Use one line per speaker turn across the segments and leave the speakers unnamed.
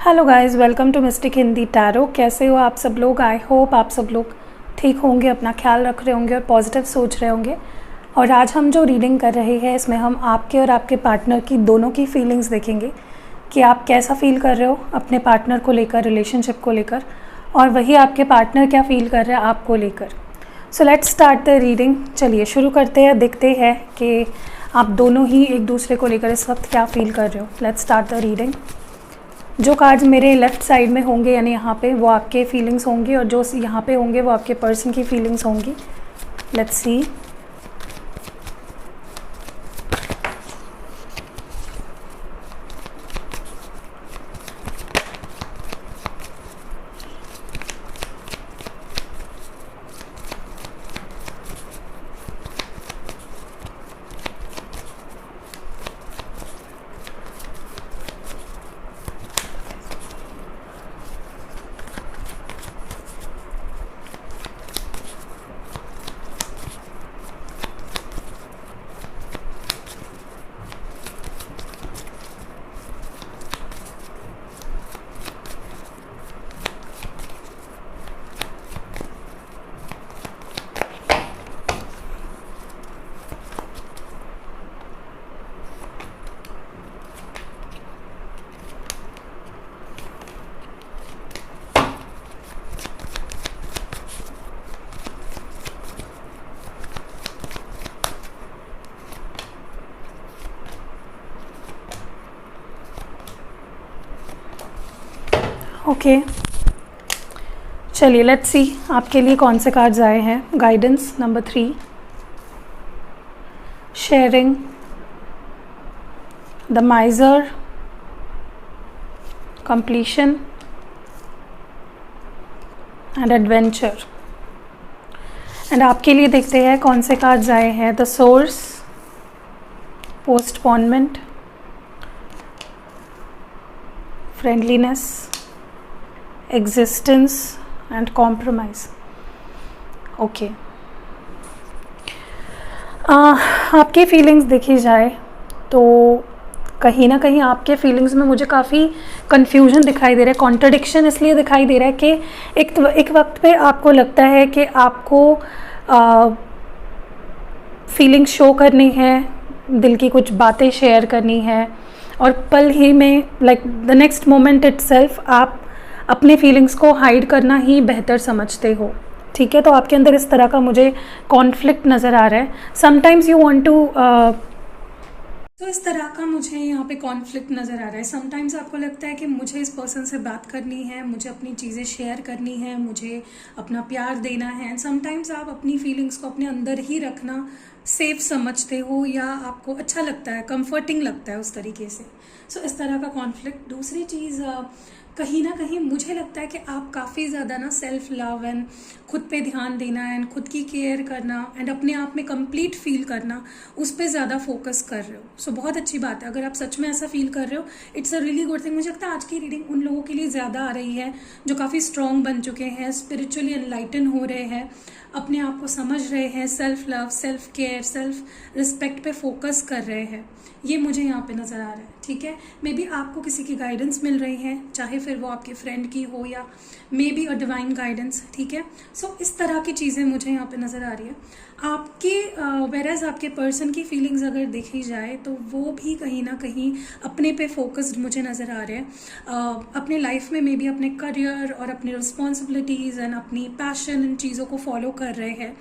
Hello guys, welcome to mystic Hindi tarot. कैसे हो आप सब लोग? आई होप आप सब लोग ठीक होंगे, अपना ख्याल रख रहे होंगे और पॉजिटिव सोच रहे होंगे। और आज हम जो रीडिंग कर रहे हैं इसमें हम आपके और आपके पार्टनर की दोनों की फीलिंग्स देखेंगे कि आप कैसा फील कर रहे हो अपने पार्टनर को लेकर, रिलेशनशिप को लेकर, और वही आपके पार्टनर क्या फील कर रहे हैं आपको लेकर। So let's start the reading. चलिए शुरू करते हैं, देखते हैं कि आप दोनों ही एक दूसरे को लेकर इस वक्त क्या फील कर रहे हो। Let's start the reading. जो कार्ड्स मेरे लेफ़्ट साइड में होंगे यानी यहाँ पे, वो आपके फीलिंग्स होंगे, और जो यहाँ पे होंगे वो आपके पर्सन की फीलिंग्स होंगी। Let's see. ओके, चलिए लेट्स सी आपके लिए कौन से कार्ड्स आए हैं। Guidance number 3, sharing, the माइजर, completion and adventure. And आपके लिए देखते हैं कौन से कार्ड्स आए हैं। The source, postponement, friendliness, existence and compromise. Okay, आपकी फीलिंग्स देखी जाए तो कहीं ना कहीं आपके फीलिंग्स में मुझे काफ़ी कन्फ्यूजन दिखाई दे रहा है। कॉन्ट्रडिक्शन इसलिए दिखाई दे रहा है कि एक वक्त पे आपको लगता है कि आपको फीलिंग शो करनी है, दिल की कुछ बातें शेयर करनी है, और पल ही में like the next moment itself आप अपने फीलिंग्स को हाइड करना ही बेहतर समझते हो। ठीक है, तो आपके अंदर इस तरह का मुझे कॉन्फ्लिक्ट नज़र आ रहा है। समटाइम्स यू वांट टू तो इस तरह का मुझे यहाँ पे कॉन्फ्लिक्ट नज़र आ रहा है। समटाइम्स आपको लगता है कि मुझे इस पर्सन से बात करनी है, मुझे अपनी चीज़ें शेयर करनी है, मुझे अपना प्यार देना है। एंड समटाइम्स आप अपनी फीलिंग्स को अपने अंदर ही रखना सेफ समझते हो, या आपको अच्छा लगता है, कंफर्टिंग लगता है उस तरीके से। सो इस तरह का कॉन्फ्लिक्ट। दूसरी चीज़, कहीं ना कहीं मुझे लगता है कि आप काफ़ी ज़्यादा ना सेल्फ लव एंड खुद पे ध्यान देना एंड खुद की केयर करना एंड अपने आप में कंप्लीट फील करना, उस पर ज़्यादा फोकस कर रहे हो। सो बहुत अच्छी बात है अगर आप सच में ऐसा फील कर रहे हो। It's a really good thing. मुझे लगता है आज की रीडिंग उन लोगों के लिए ज़्यादा आ रही है जो काफ़ी स्ट्रॉन्ग बन चुके हैं, स्पिरिचुअली एनलाइटन हो रहे हैं, अपने आप को समझ रहे हैं, self love, self care, self respect पे फोकस कर रहे हैं। ये मुझे यहाँ पे नज़र आ रहा है। ठीक है, मे बी आपको किसी की गाइडेंस मिल रही है, चाहे फिर वो आपके फ्रेंड की हो या may be a divine guidance. ठीक है, सो इस तरह की चीज़ें मुझे यहाँ पे नज़र आ रही है। आपके वेराज आपके पर्सन की फीलिंग्स अगर देखी जाए तो वो भी कहीं ना कहीं अपने पे फोकस्ड मुझे नज़र आ रहे हैं। अपने लाइफ में मे बी अपने करियर और अपनी रिस्पॉन्सिबिलिटीज़ एंड अपनी पैशन, इन चीज़ों को फॉलो कर रहे हैं।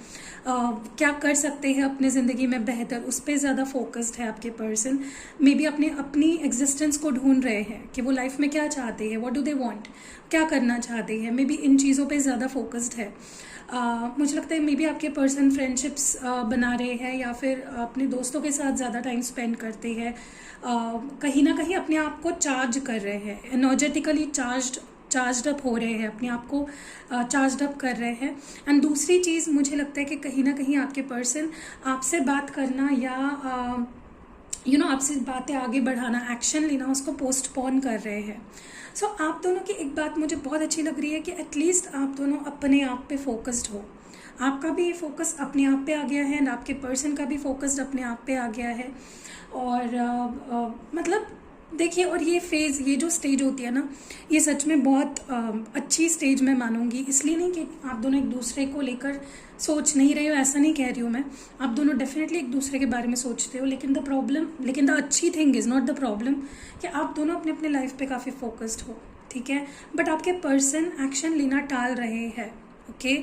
क्या कर सकते हैं अपने ज़िंदगी में बेहतर, उस पर ज़्यादा फोकस्ड है आपके पर्सन। मे बी अपनी एग्जिस्टेंस को ढूंढ रहे हैं कि वो लाइफ में क्या चाहते हैं, व्हाट डू दे वांट, क्या करना चाहते हैं। मे बी इन चीज़ों पे ज़्यादा फोकस्ड है। मुझे लगता है मे बी आपके पर्सन फ्रेंडशिप्स बना रहे हैं या फिर अपने दोस्तों के साथ ज़्यादा टाइम स्पेंड करते हैं। कहीं ना कहीं अपने आप को चार्ज कर रहे हैं, एनर्जेटिकली चार्ज अप हो रहे हैं, अपने आप को चार्ज अप कर रहे हैं। एंड दूसरी चीज़ मुझे लगता है कि कहीं ना कहीं आपके पर्सन आपसे बात करना या आपसे बातें आगे बढ़ाना, एक्शन लेना, उसको पोस्टपोन कर रहे हैं। सो आप दोनों की एक बात मुझे बहुत अच्छी लग रही है कि एटलीस्ट आप दोनों अपने आप पे फोकस्ड हो। आपका भी फोकस अपने आप पे आ गया है एंड आपके पर्सन का भी फोकस्ड अपने आप पे आ गया है। और मतलब देखिए, और ये फेज़, ये जो स्टेज होती है ना, ये सच में बहुत अच्छी स्टेज मैं मानूंगी। इसलिए नहीं कि आप दोनों एक दूसरे को लेकर सोच नहीं रहे हो, ऐसा नहीं कह रही हूँ मैं। आप दोनों डेफिनेटली एक दूसरे के बारे में सोचते हो, लेकिन द अच्छी thing is not the problem कि आप दोनों अपने अपने लाइफ पे काफ़ी फोकस्ड हो, ठीक है। बट आपके पर्सन एक्शन लेना टाल रहे हैं, ओके।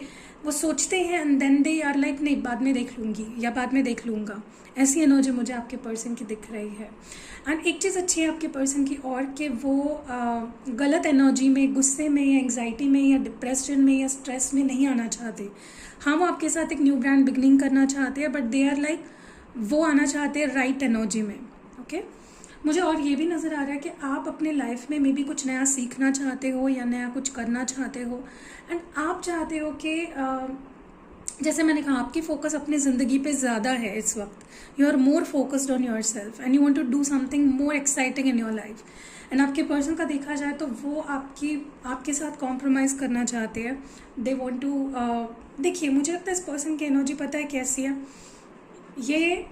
वो सोचते हैं and then they are like नहीं, बाद में देख लूँगी या बाद में देख लूँगा। ऐसी एनर्जी मुझे आपके पर्सन की दिख रही है। एंड एक चीज़ अच्छी है आपके पर्सन की और, कि वो गलत एनर्जी में, गुस्से में या एंग्जाइटी में या डिप्रेशन में या स्ट्रेस में नहीं आना चाहते। हाँ, वो आपके साथ एक न्यू ब्रांड बिगनिंग करना चाहते हैं, बट दे आर लाइक, वो आना चाहते हैं राइट एनर्जी में, ओके। मुझे और ये भी नज़र आ रहा है कि आप अपने लाइफ में मे बी कुछ नया सीखना चाहते हो या नया कुछ करना चाहते हो। एंड आप चाहते हो कि जैसे मैंने कहा, आपकी फोकस अपनी ज़िंदगी पे ज़्यादा है इस वक्त। You are more focused on yourself and you want to do something more exciting in your life. And आपके पर्सन का देखा जाए तो वो आपके साथ कॉम्प्रोमाइज़ करना चाहते हैं। दे वॉन्ट टू, देखिए मुझे लगता है इस पर्सन की एनर्जी पता है कैसी है। ये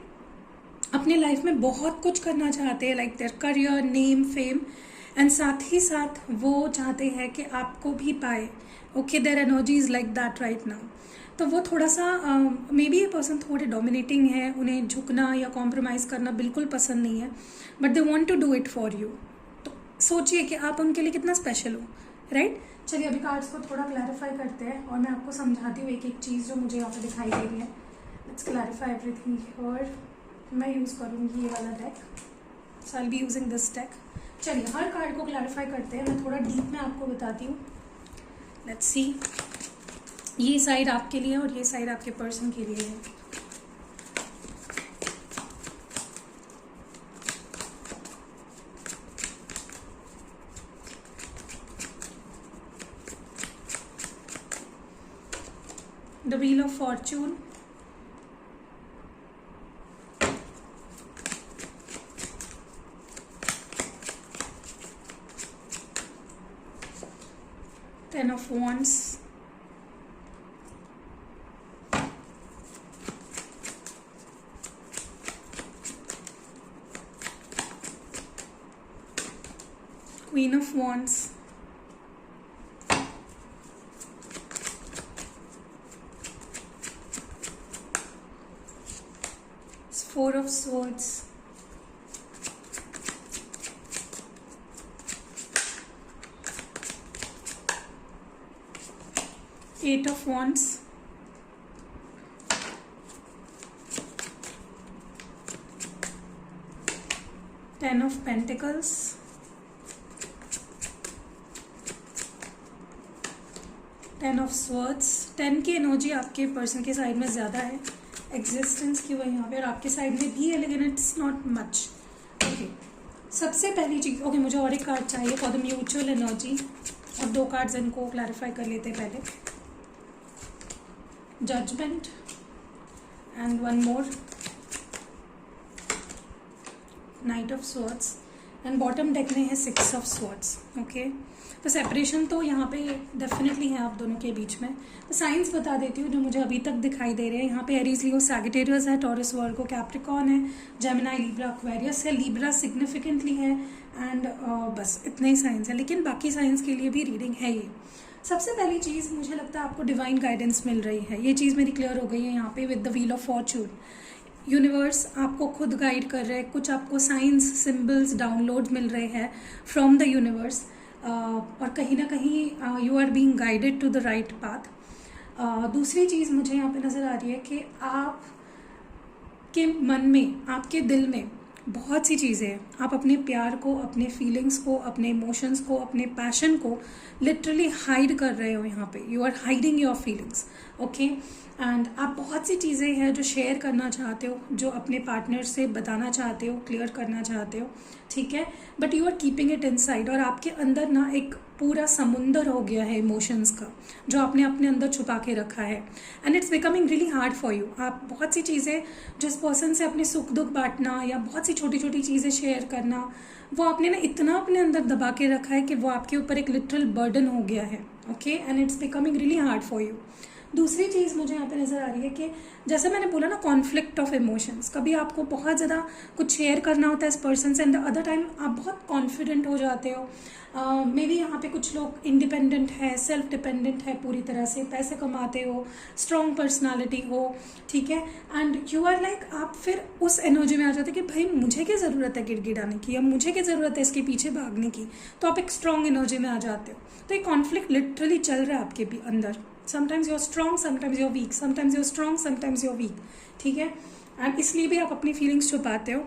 अपने लाइफ में बहुत कुछ करना चाहते हैं, like their career, name, fame, and साथ ही साथ वो चाहते हैं कि आपको भी पाए, okay. Their energy is like that right now. तो वो थोड़ा सा मे बी ये पर्सन थोड़े डोमिनेटिंग है, उन्हें झुकना या कॉम्प्रोमाइज़ करना बिल्कुल पसंद नहीं है, but they want to do it for you. तो सोचिए कि आप उनके लिए कितना स्पेशल हो, राइट। चलिए अभी कार्ड्स को थोड़ा क्लैरिफाई करते हैं और मैं आपको समझाती हूँ एक एक चीज़ जो मुझे यहाँ पे दिखाई दे रही है। Let's clarify everything. और मैं यूज़ करूँगी ये वाला deck, so I will be using this deck. चलिए हर कार्ड को क्लैरिफाई करते हैं, मैं थोड़ा डीप में आपको बताती हूँ। लेट्स सी, ये साइड आपके लिए और ये साइड आपके पर्सन के लिए है। The wheel of Fortune, ten of wands, Queen of Wands, Four of Swords, Eight of Wands, Ten of Pentacles, ten of swords. 10 की एनर्जी आपके पर्सन के साइड में ज़्यादा है, एग्जिस्टेंस की वो यहाँ पे, और आपके साइड में भी है लेकिन इट्स नॉट मच, ओके। सबसे पहली चीज़, ओके मुझे और एक कार्ड चाहिए फॉर द म्यूचुअल एनर्जी, और 2 कार्ड्स इनको क्लैरिफाई कर लेते हैं पहले। Judgement and one more, night of swords, and bottom deck में है 6 ऑफ स्वर्ड्स, ओके। तो सेपरेशन तो यहाँ पे डेफिनेटली है आप दोनों के बीच में। तो साइंस बता देती हूँ जो मुझे अभी तक दिखाई दे रहे हैं। यहाँ पे एरीज, लियो, सैजिटेरियस है, टॉरस, वर्गो, कैप्रिकॉर्न है, जेमिनी, लिब्रा, एक्वेरियस है, लिब्रा सिग्निफिकेंटली है, एंड बस इतने ही साइंस है, लेकिन बाकी साइंस के लिए भी रीडिंग है ये। सबसे पहली चीज़ मुझे लगता है आपको डिवाइन गाइडेंस मिल रही है, ये चीज़ मेरी क्लियर हो गई है यहाँ पे with the wheel of Fortune. Universe आपको खुद गाइड कर रहे हैं, कुछ आपको साइंस, सिंबल्स, डाउनलोड मिल रहे हैं फ्रॉम द यूनिवर्स, और कहीं ना कहीं you are being guided to the right path. दूसरी चीज़ मुझे यहाँ पे नज़र आ रही है कि आप के मन में, आपके दिल में बहुत सी चीज़ें हैं। आप अपने प्यार को, अपने फीलिंग्स को, अपने इमोशंस को, अपने पैशन को लिटरली हाइड कर रहे हो यहाँ पे। You are hiding your feelings, okay. And आप बहुत सी चीज़ें हैं जो शेयर करना चाहते हो, जो अपने पार्टनर से बताना चाहते हो, क्लियर करना चाहते हो, ठीक है, but you are keeping it inside. और आपके अंदर ना एक पूरा समुंदर हो गया है इमोशंस का, जो आपने अपने अंदर छुपा के रखा है, and it's becoming really hard for you. आप बहुत सी चीज़ें, जिस पर्सन से अपने सुख दुख बांटना या बहुत सी छोटी छोटी चीज़ें शेयर करना, वो आपने ना इतना अपने अंदर दबा के रखा है कि वो आपके ऊपर एक लिटरल बर्डन हो गया है, okay, and it's becoming really hard for you. दूसरी चीज़ मुझे यहाँ पे नज़र आ रही है कि जैसे मैंने बोला ना, कॉन्फ्लिक्ट ऑफ इमोशंस, कभी आपको बहुत ज़्यादा कुछ शेयर करना होता है इस पर्सन से, एंड द अदर टाइम आप बहुत कॉन्फिडेंट हो जाते हो। मे बी यहाँ पे कुछ लोग इंडिपेंडेंट है, सेल्फ डिपेंडेंट है, पूरी तरह से पैसे कमाते हो, स्ट्रॉन्ग पर्सनालिटी हो, ठीक है, एंड यू आर लाइक, आप फिर उस एनर्जी में आ जाते कि भाई मुझे क्या ज़रूरत है गिड़गिड़ाने की, या मुझे क्या ज़रूरत है इसके पीछे भागने की, तो आप एक स्ट्रॉन्ग एनर्जी में आ जाते हो। तो ये कॉन्फ्लिक्ट लिटरली चल रहा है आपके भी अंदर। Sometimes you are strong, sometimes you are weak, sometimes you are strong, sometimes you are weak, ठीक है, एंड इसलिए भी आप अपनी फीलिंग्स छुपाते हो।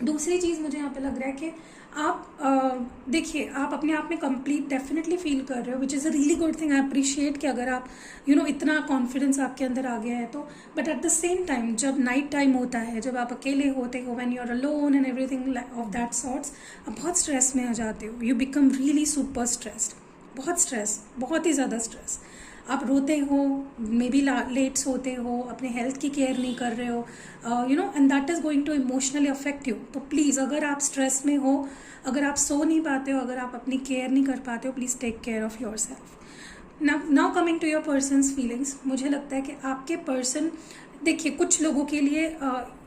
दूसरी चीज़ मुझे यहाँ पे लग रहा है कि आप देखिए, आप अपने आप में कंप्लीट डेफिनेटली फील कर रहे हो, which is a really good thing. I appreciate कि अगर आप इतना कॉन्फिडेंस आपके अंदर आ गया है तो। But at the same time जब नाइट टाइम होता है, जब आप अकेले होते हो, when you are alone and everything of that sorts, आप बहुत स्ट्रेस में आ जाते हो। You become really super stressed, बहुत स्ट्रेस, बहुत ही ज़्यादा स्ट्रेस। आप रोते हो, मे बी लेट सोते हो, अपने हेल्थ की केयर नहीं कर रहे हो, and that is going to emotionally affect you. तो प्लीज़, अगर आप स्ट्रेस में हो, अगर आप सो नहीं पाते हो, अगर आप अपनी केयर नहीं कर पाते हो, please take care of yourself. Now coming to your person's feelings, मुझे लगता है कि आपके पर्सन, देखिए कुछ लोगों के लिए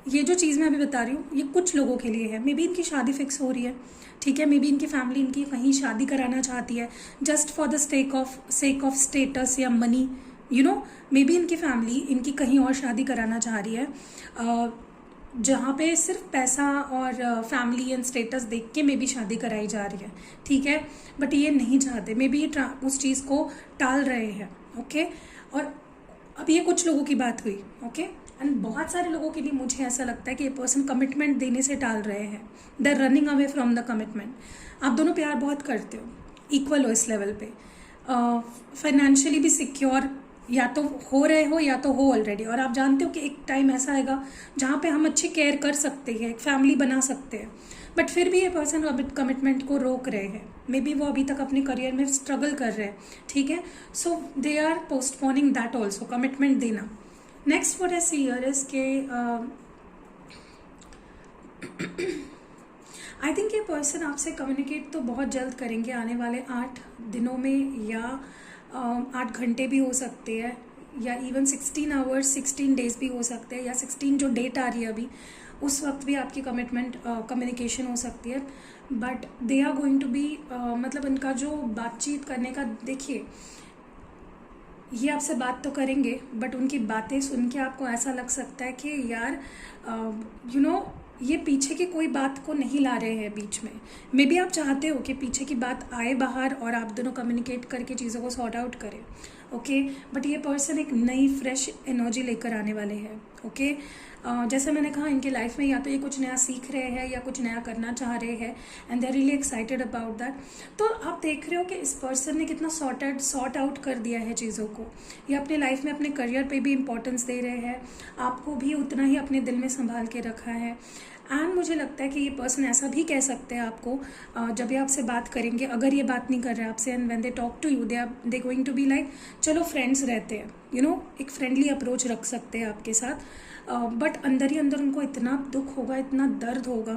ये जो चीज़ मैं अभी बता रही हूँ, ये कुछ लोगों के लिए है। मे बी इनकी शादी फिक्स हो रही है, ठीक है, मे बी इनकी फैमिली इनकी कहीं शादी कराना चाहती है just for the sake of status या मनी, मे बी इनकी फैमिली इनकी कहीं और शादी कराना चाह रही है, जहाँ पे सिर्फ पैसा और फैमिली एंड स्टेटस देख के मे बी शादी कराई जा रही है, ठीक है, बट ये नहीं चाहते, मे बी ये उस चीज़ को टाल रहे हैं, ओके। और अब ये कुछ लोगों की बात हुई, ओके, एंड बहुत सारे लोगों के लिए मुझे ऐसा लगता है कि ये पर्सन कमिटमेंट देने से टाल रहे हैं। They are running away from the commitment. आप दोनों प्यार बहुत करते हो, इक्वल हो इस लेवल पे, फाइनेंशियली भी सिक्योर या तो हो रहे हो या तो हो ऑलरेडी, और आप जानते हो कि एक टाइम ऐसा आएगा जहाँ पे हम अच्छी केयर कर सकते हैं, एक फैमिली बना सकते हैं, बट फिर भी ये पर्सन अभी कमिटमेंट को रोक रहे हैं। मे बी वो अभी तक अपने करियर में स्ट्रगल कर रहे हैं, ठीक है, so they are postponing that also, commitment देना। Next what I see here is के आई थिंक ये पर्सन आपसे कम्युनिकेट तो बहुत जल्द करेंगे, आने वाले 8 दिनों में, या 8 घंटे भी हो सकते हैं, या इवन 16 आवर्स 16 डेज भी हो सकते हैं, या 16 जो डेट आ रही है अभी उस वक्त भी आपकी कम्युनिकेशन हो सकती है। But they are going to be, मतलब इनका जो बातचीत करने का, देखिए ये आपसे बात तो करेंगे, बट उनकी बातें सुन के आपको ऐसा लग सकता है कि यार ये पीछे की कोई बात को नहीं ला रहे हैं बीच में। मे बी आप चाहते हो कि पीछे की बात आए बाहर और आप दोनों कम्युनिकेट करके चीज़ों को सॉर्ट आउट करें, ओके, बट ये पर्सन एक नई फ्रेश एनर्जी लेकर आने वाले हैं, ओके। जैसे मैंने कहा, इनके लाइफ में या तो ये कुछ नया सीख रहे हैं या कुछ नया करना चाह रहे हैं, and they are really excited about that. तो आप देख रहे हो कि इस पर्सन ने कितना सॉर्ट आउट कर दिया है चीज़ों को। ये अपने लाइफ में अपने करियर पे भी इंपॉर्टेंस दे रहे हैं, आपको भी उतना ही अपने दिल में संभाल के रखा है। एंड मुझे लगता है कि ये पर्सन ऐसा भी कह सकते हैं आपको, जब ये आपसे बात करेंगे, अगर ये बात नहीं कर रहे आपसे, and when they talk to you, they going to be like, चलो फ्रेंड्स रहते हैं, एक फ्रेंडली अप्रोच रख सकते हैं आपके साथ, बट अंदर ही अंदर उनको इतना दुख होगा, इतना दर्द होगा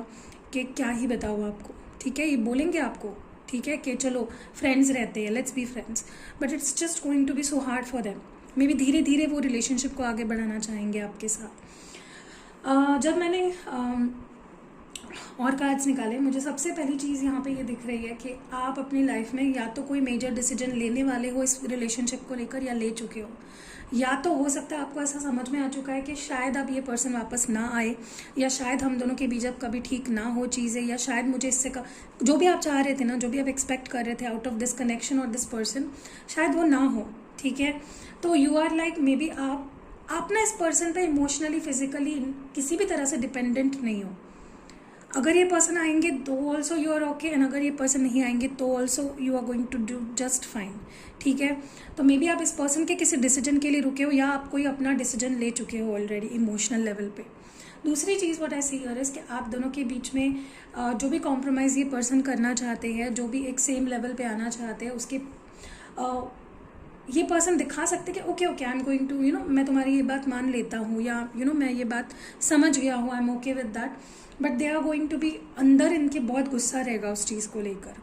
कि क्या ही बताओ आपको, ठीक है। ये बोलेंगे आपको, ठीक है, कि चलो फ्रेंड्स रहते हैं, let's be friends, but it's just going to be so hard for them. Maybe धीरे धीरे वो रिलेशनशिप को आगे बढ़ाना चाहेंगे आपके साथ। जब मैंने और कार्ड्स निकाले, मुझे सबसे पहली चीज़ यहाँ पे ये दिख रही है कि आप अपनी लाइफ में या तो कोई मेजर डिसीजन लेने वाले हो इस रिलेशनशिप को लेकर, या ले चुके हो, या तो हो सकता है आपको ऐसा समझ में आ चुका है कि शायद अब ये पर्सन वापस ना आए, या शायद हम दोनों के बीच अब कभी ठीक ना हो चीज़ें, या शायद मुझे इससे जो भी आप चाह रहे थे ना, जो भी आप एक्सपेक्ट कर रहे थे आउट ऑफ दिस कनेक्शन और दिस पर्सन, शायद वो ना हो, ठीक है। तो you are like, maybe आप ना इस पर्सन पे इमोशनली, फिजिकली किसी भी तरह से डिपेंडेंट नहीं हो। अगर ये पर्सन आएंगे तो also you are okay, and अगर ये पर्सन नहीं आएंगे तो also you are going to do just fine, ठीक है। तो मे बी आप इस पर्सन के किसी डिसीजन के लिए रुके हो, या आप कोई अपना डिसीजन ले चुके हो ऑलरेडी इमोशनल लेवल पे। दूसरी चीज़ what I see here is कि आप दोनों के बीच में जो भी कॉम्प्रोमाइज़ ये पर्सन करना चाहते हैं, जो भी एक सेम लेवल पे आना चाहते हैं, उसके ये पर्सन दिखा सकते हैं कि okay I am going to मैं तुम्हारी ये बात मान लेता हूँ, या मैं ये बात समझ गया हूँ, I am okay with that, but they are going to be, अंदर इनके बहुत गुस्सा रहेगा उस चीज़ को लेकर,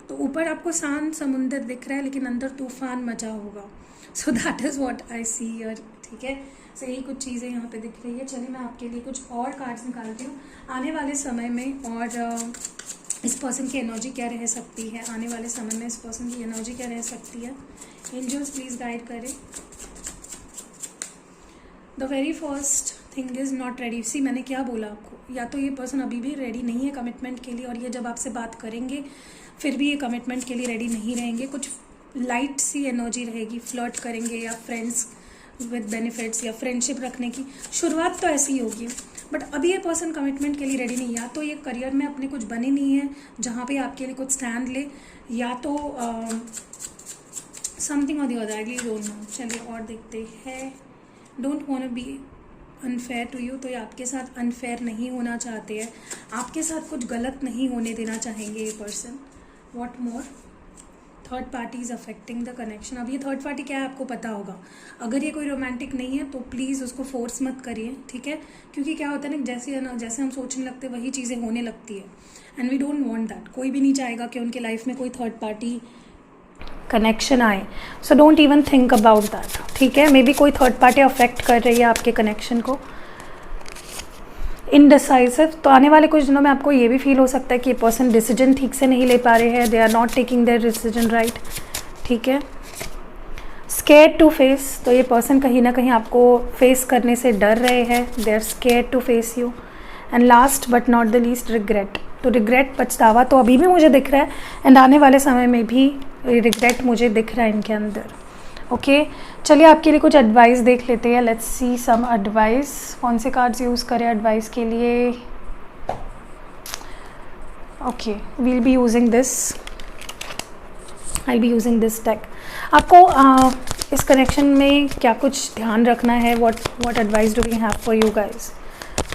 तो ऊपर आपको शांत समुंदर दिख रहा है लेकिन अंदर तूफान मचा होगा। So that is what I see here, ठीक है। सो यही कुछ चीज़ें यहाँ पे दिख रही है। चलिए मैं आपके लिए कुछ और कार्ड्स निकालती हूँ आने वाले समय में, और इस पर्सन की एनर्जी क्या रह सकती है आने वाले समय में, इस पर्सन की एनर्जी क्या रह सकती है। एंजल्स प्लीज़ गाइड करें। The very first thing is not ready. See मैंने क्या बोला आपको, या तो ये पर्सन अभी भी रेडी नहीं है कमिटमेंट के लिए, और ये जब आपसे बात करेंगे फिर भी ये कमिटमेंट के लिए रेडी नहीं रहेंगे। कुछ लाइट सी एनर्जी रहेगी, फ्लर्ट करेंगे या फ्रेंड्स विद बेनिफिट्स या फ्रेंडशिप रखने की शुरुआत तो ऐसी ही होगी। बट अभी ये पर्सन कमिटमेंट के लिए रेडी नहीं, या तो ये करियर में अपने कुछ बने नहीं है जहाँ पे आपके लिए कुछ स्टैंड ले, या तो समथिंग और the other, I don't know. चलिए और देखते हैं। Don't want be unfair to you, तो ये आपके साथ अनफेयर नहीं होना चाहते हैं, आपके साथ कुछ गलत नहीं होने देना चाहेंगे ये person. What more, third party is affecting the connection. अब ये थर्ड पार्टी क्या है आपको पता होगा। अगर ये कोई रोमांटिक नहीं है तो प्लीज़ उसको फोर्स मत करिए, ठीक है, क्योंकि क्या होता है ना, जैसे हम सोचने लगते हैं वही चीज़ें होने लगती है, and we don't want that. कोई भी नहीं चाहेगा कि उनके लाइफ में कोई थर्ड पार्टी कनेक्शन आए। So don't even think about that, ठीक है। मे बी कोई थर्ड पार्टी अफेक्ट कर रही है आपके कनेक्शन को। इनडिसाइसिव, तो आने वाले कुछ दिनों में आपको ये भी फील हो सकता है कि ये पर्सन डिसीजन ठीक से नहीं ले पा रहे हैं, they are not taking their decision right, ठीक है। स्केयर्ड टू फेस, तो ये पर्सन कहीं ना कहीं आपको फेस करने से डर रहे हैं, they are scared to face you. And last but not the least, regret. तो रिग्रेट, पछतावा तो अभी भी मुझे दिख रहा है, एंड आने वाले समय में भी रिग्रेट मुझे दिख रहा है इनके अंदर। ओके चलिए आपके लिए कुछ एडवाइस देख लेते हैं। Let's see some advice. कौन से कार्ड्स यूज़ करें एडवाइस के लिए? Okay, we'll be using this, I be using this deck. आपको इस कनेक्शन में क्या कुछ ध्यान रखना है? What advice do we have for you guys?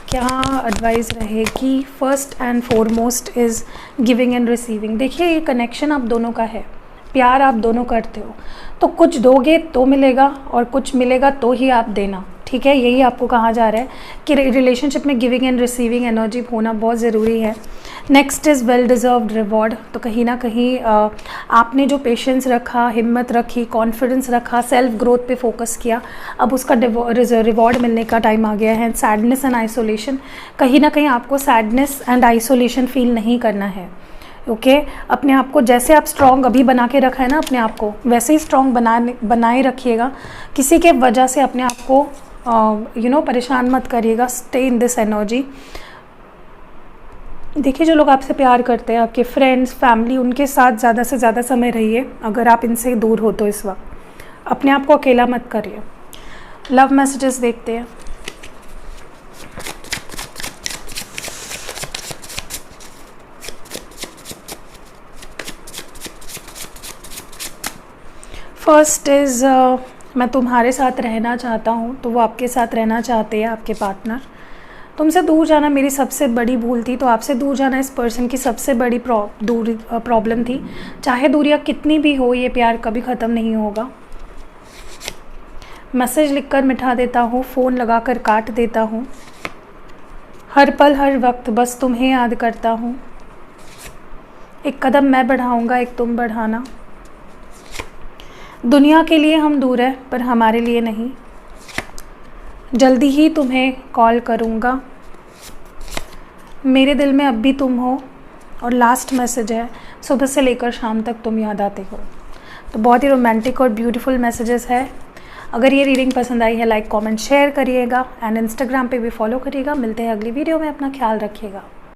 क्या एडवाइस रहेगी? First and foremost is giving and receiving. देखिए ये कनेक्शन आप दोनों का है, प्यार आप दोनों करते हो, तो कुछ दोगे तो मिलेगा और कुछ मिलेगा तो ही आप देना, ठीक है। यही आपको कहा जा रहा है कि रिलेशनशिप में गिविंग एंड रिसीविंग एनर्जी होना बहुत ज़रूरी है। Next is well deserved reward. तो कहीं ना कहीं आपने जो पेशेंस रखा, हिम्मत रखी, कॉन्फिडेंस रखा, सेल्फ ग्रोथ पे फोकस किया, अब उसका रिवॉर्ड मिलने का टाइम आ गया है। सैडनेस एंड आइसोलेशन, कहीं ना कहीं आपको सैडनेस एंड आइसोलेशन फील नहीं करना है, ओके। अपने आप को जैसे आप स्ट्रॉन्ग अभी बना के रखा है ना अपने आप को, वैसे ही स्ट्रॉन्ग बनाए रखिएगा। किसी के वजह से अपने आप को परेशान मत करिएगा। Stay in this energy. देखिए जो लोग आपसे प्यार करते हैं, आपके फ्रेंड्स, फैमिली, उनके साथ ज़्यादा से ज़्यादा समय रहिए। अगर आप इनसे दूर हो तो इस वक्त अपने आप को अकेला मत करिए। लव मैसेजेस देखते हैं। फर्स्ट इज़ मैं तुम्हारे साथ रहना चाहता हूँ, तो वो आपके साथ रहना चाहते हैं, आपके पार्टनर। तुमसे दूर जाना मेरी सबसे बड़ी भूल थी, तो आपसे दूर जाना इस पर्सन की सबसे बड़ी प्रॉब्लम थी। चाहे दूरियाँ कितनी भी हो, ये प्यार कभी ख़त्म नहीं होगा। मैसेज लिखकर मिठा देता हूँ, फ़ोन लगाकर काट देता हूँ, हर पल हर वक्त बस तुम्हें याद करता हूँ। एक कदम मैं बढ़ाऊँगा, एक तुम बढ़ाना। दुनिया के लिए हम दूर हैं पर हमारे लिए नहीं। जल्दी ही तुम्हें कॉल करूँगा, मेरे दिल में अब भी तुम हो। और लास्ट मैसेज है, सुबह से लेकर शाम तक तुम याद आते हो। तो बहुत ही रोमांटिक और ब्यूटीफुल मैसेजेस है। अगर ये रीडिंग पसंद आई है, लाइक कमेंट शेयर करिएगा, एंड इंस्टाग्राम पे भी फॉलो करिएगा। मिलते हैं अगली वीडियो में, अपना ख्याल रखिएगा।